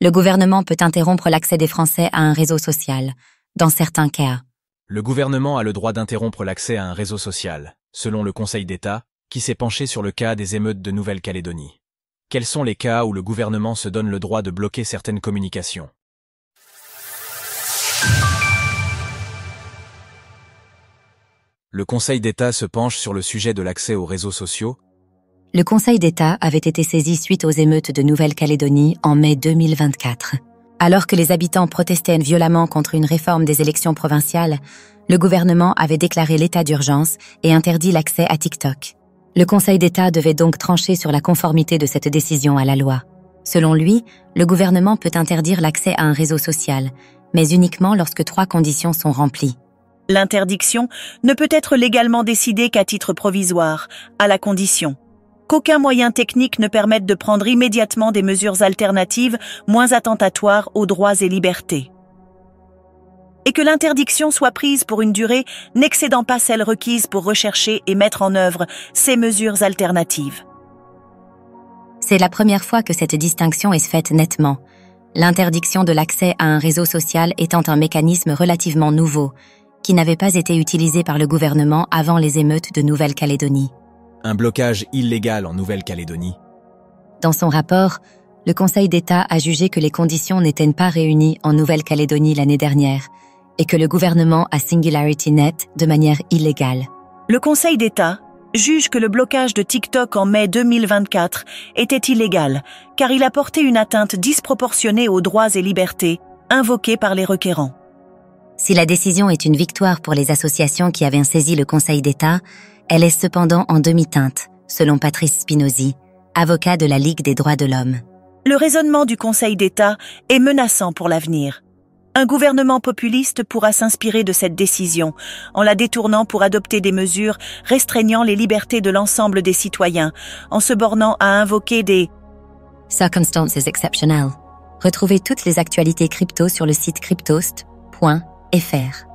Le gouvernement peut interrompre l'accès des Français à un réseau social, dans certains cas. Le gouvernement a le droit d'interrompre l'accès à un réseau social, selon le Conseil d'État, qui s'est penché sur le cas des émeutes de Nouvelle-Calédonie. Quels sont les cas où le gouvernement se donne le droit de bloquer certaines communications? Le Conseil d'État se penche sur le sujet de l'accès aux réseaux sociaux. Le Conseil d'État avait été saisi suite aux émeutes de Nouvelle-Calédonie en mai 2024. Alors que les habitants protestaient violemment contre une réforme des élections provinciales, le gouvernement avait déclaré l'état d'urgence et interdit l'accès à TikTok. Le Conseil d'État devait donc trancher sur la conformité de cette décision à la loi. Selon lui, le gouvernement peut interdire l'accès à un réseau social, mais uniquement lorsque 3 conditions sont remplies. L'interdiction ne peut être légalement décidée qu'à titre provisoire, à la condition qu'aucun moyen technique ne permette de prendre immédiatement des mesures alternatives moins attentatoires aux droits et libertés, et que l'interdiction soit prise pour une durée n'excédant pas celle requise pour rechercher et mettre en œuvre ces mesures alternatives. C'est la première fois que cette distinction est faite nettement, l'interdiction de l'accès à un réseau social étant un mécanisme relativement nouveau, qui n'avait pas été utilisé par le gouvernement avant les émeutes de Nouvelle-Calédonie. Un blocage illégal en Nouvelle-Calédonie. Dans son rapport, le Conseil d'État a jugé que les conditions n'étaient pas réunies en Nouvelle-Calédonie l'année dernière et que le gouvernement a SingularityNet de manière illégale. Le Conseil d'État juge que le blocage de TikTok en mai 2024 était illégal, car il a porté une atteinte disproportionnée aux droits et libertés invoqués par les requérants. Si la décision est une victoire pour les associations qui avaient saisi le Conseil d'État, elle est cependant en demi-teinte, selon Patrice Spinozzi, avocat de la Ligue des droits de l'homme. Le raisonnement du Conseil d'État est menaçant pour l'avenir. Un gouvernement populiste pourra s'inspirer de cette décision en la détournant pour adopter des mesures restreignant les libertés de l'ensemble des citoyens, en se bornant à invoquer des circonstances exceptionnelles. Retrouvez toutes les actualités crypto sur le site cryptost.fr.